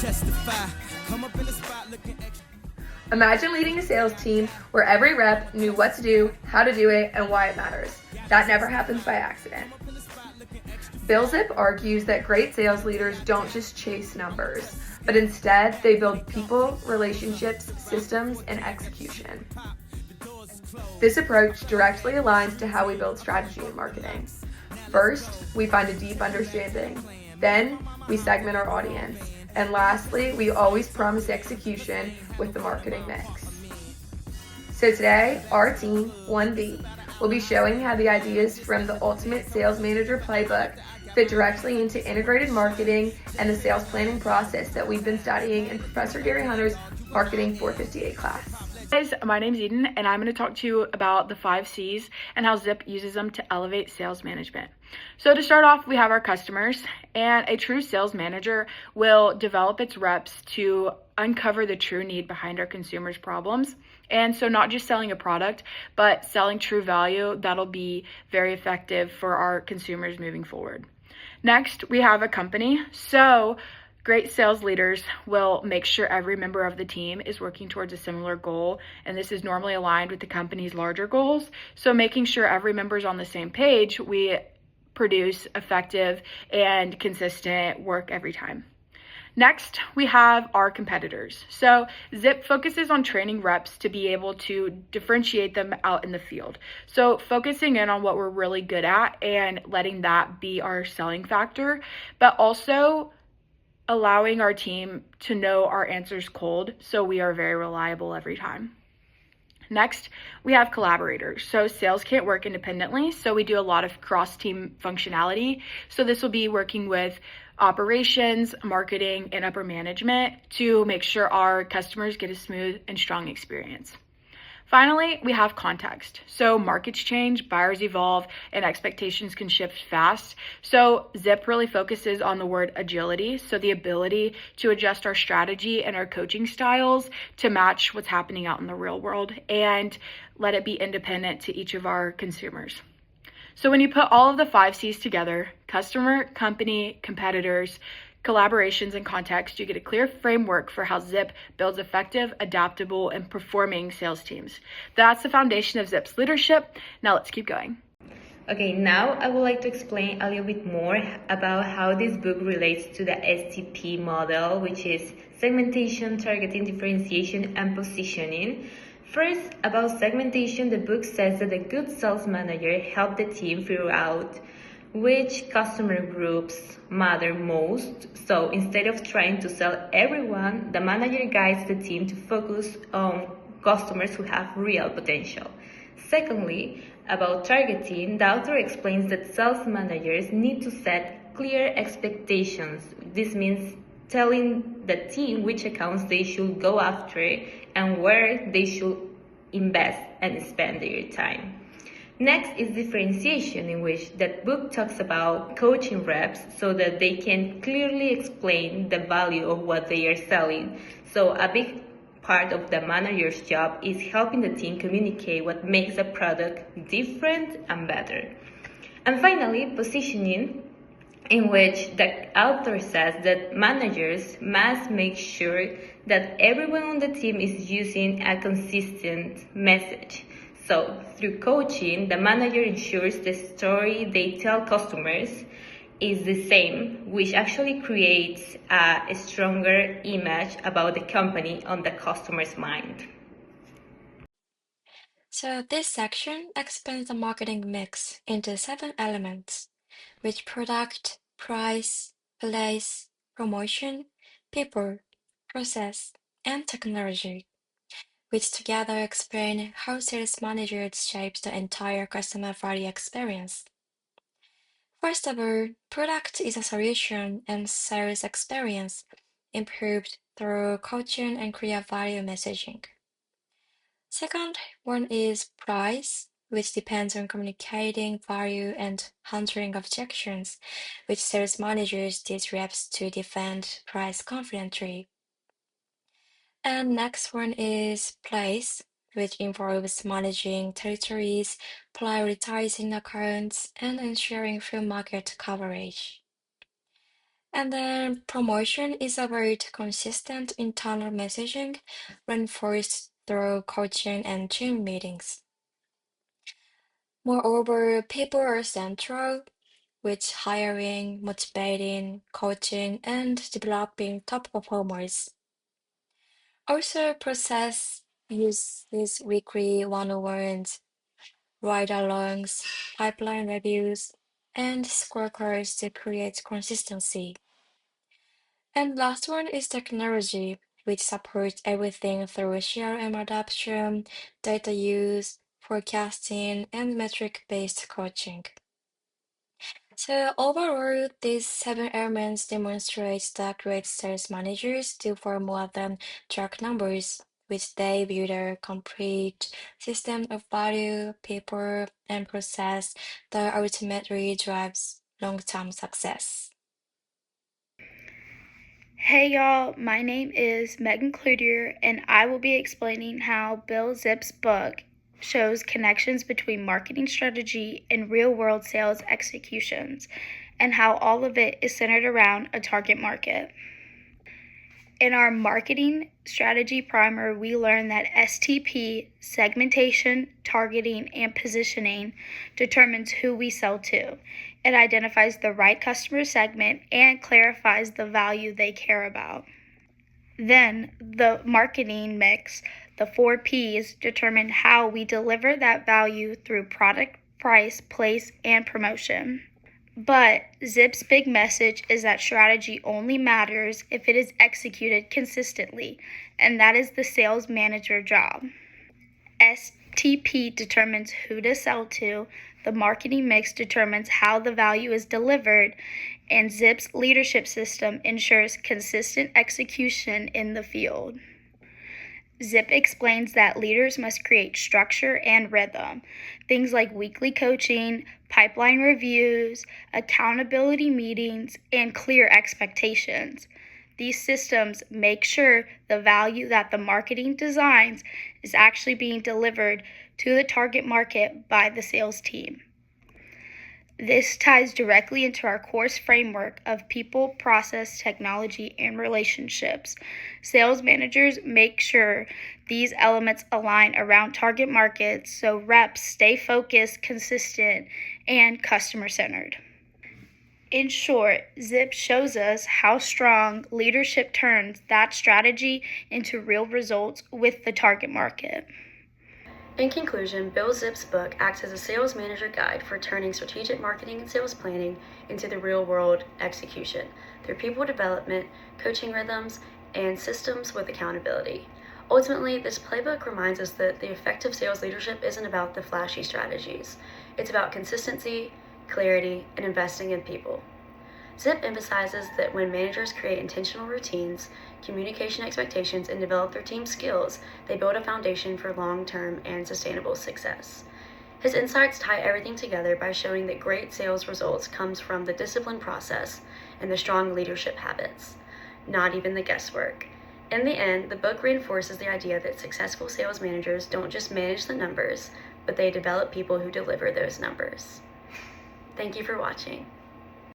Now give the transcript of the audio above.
Testify. Come up in the spot looking extra. Imagine leading a sales team where every rep knew what to do, how to do it, and why it matters. That never happens by accident. Bill Zip argues that great sales leaders don't just chase numbers, but instead they build people, relationships, systems, and execution. This approach directly aligns to how we build strategy in marketing. First, we find a deep understanding. Then, we segment our audience. And lastly, we always promise execution with the marketing mix. So today, our team, 1B, will be showing how the ideas from the Ultimate Sales Manager Playbook fit directly into integrated marketing and the sales planning process that we've been studying in Professor Gary Hunter's Marketing 458 class. Guys, my name's Eden, and I'm going to talk to you about the 5 C's and how Zip uses them to elevate sales management. So to start off, we have our customers, and a true sales manager will develop its reps to uncover the true need behind our consumers' problems. And so not just selling a product, but selling true value that'll be very effective for our consumers moving forward. Next, we have a company. So great sales leaders will make sure every member of the team is working towards a similar goal, and this is normally aligned with the company's larger goals. So making sure every member is on the same page, we produce effective and consistent work every time. Next, we have our competitors. So Zip focuses on training reps to be able to differentiate them out in the field. So focusing in on what we're really good at and letting that be our selling factor, but also allowing our team to know our answers cold, so we are very reliable every time. Next, we have collaborators. So sales can't work independently, so we do a lot of cross-team functionality. So this will be working with operations, marketing, and upper management to make sure our customers get a smooth and strong experience. Finally, we have context. So markets change, buyers evolve, and expectations can shift fast. So Zip really focuses on the word agility, so the ability to adjust our strategy and our coaching styles to match what's happening out in the real world and let it be independent to each of our consumers. So when you put all of the 5 C's together, customer, company, competitors, collaborations, and context, you get a clear framework for how Zip builds effective, adaptable, and performing sales teams. That's the foundation of Zip's leadership. Now let's keep going. Okay, now I would like to explain a little bit more about how this book relates to the STP model, which is segmentation, targeting, differentiation, and positioning. First, about segmentation, the book says that a good sales manager helps the team figure out which customer groups matter most. So instead of trying to sell everyone, the manager guides the team to focus on customers who have real potential. Secondly, about targeting, the author explains that sales managers need to set clear expectations. This means telling the team which accounts they should go after and where they should invest and spend their time. Next is differentiation, in which that book talks about coaching reps so that they can clearly explain the value of what they are selling. So a big part of the manager's job is helping the team communicate what makes a product different and better. And finally, positioning, in which the author says that managers must make sure that everyone on the team is using a consistent message. So through coaching, the manager ensures the story they tell customers is the same, which actually creates a stronger image about the company on the customer's mind. So this section expands the marketing mix into 7 elements, with product, price, place, promotion, people, process, and technology, which together explain how sales managers shapes the entire customer value experience. First of all, product is a solution and sales experience improved through coaching and clear value messaging. Second one is price, which depends on communicating value and handling objections, which sales managers teach reps to defend price confidently. And next one is place, which involves managing territories, prioritizing accounts, and ensuring full market coverage. And then promotion is about consistent internal messaging reinforced through coaching and team meetings. Moreover, people are central, with hiring, motivating, coaching, and developing top performers. Also, process uses weekly one-on-ones, ride-alongs, pipeline reviews, and scorecards to create consistency. And last one is technology, which supports everything through CRM adoption, data use, forecasting, and metric-based coaching. So overall, these 7 elements demonstrate that great sales managers do far more than track numbers, which they build a complete system of value, people, and process that ultimately drives long-term success. Hey y'all, my name is Megan Cloutier, and I will be explaining how Bill Zipp's book shows connections between marketing strategy and real world sales executions, and how all of it is centered around a target market. In our marketing strategy primer, we learned that STP, segmentation, targeting, and positioning, determines who we sell to. It identifies the right customer segment and clarifies the value they care about. Then, the marketing mix, the 4Ps, determine how we deliver that value through product, price, place, and promotion. But Zip's big message is that strategy only matters if it is executed consistently, and that is the sales manager job. STP determines who to sell to, the marketing mix determines how the value is delivered, and Zip's leadership system ensures consistent execution in the field. Zip explains that leaders must create structure and rhythm. Things like weekly coaching, pipeline reviews, accountability meetings, and clear expectations. These systems make sure the value that the marketing designs is actually being delivered to the target market by the sales team. This ties directly into our course framework of people, process, technology, and relationships. Sales managers make sure these elements align around target markets so reps stay focused, consistent, and customer-centered. In short, Zip shows us how strong leadership turns that strategy into real results with the target market. In conclusion, Bill Zipp's book acts as a sales manager guide for turning strategic marketing and sales planning into the real-world execution through people development, coaching rhythms, and systems with accountability. Ultimately, this playbook reminds us that the effective sales leadership isn't about the flashy strategies. It's about consistency, clarity, and investing in people. Zip emphasizes that when managers create intentional routines, communication expectations, and develop their team skills, they build a foundation for long-term and sustainable success. His insights tie everything together by showing that great sales results comes from the disciplined process and the strong leadership habits, not even the guesswork. In the end, the book reinforces the idea that successful sales managers don't just manage the numbers, but they develop people who deliver those numbers. Thank you for watching.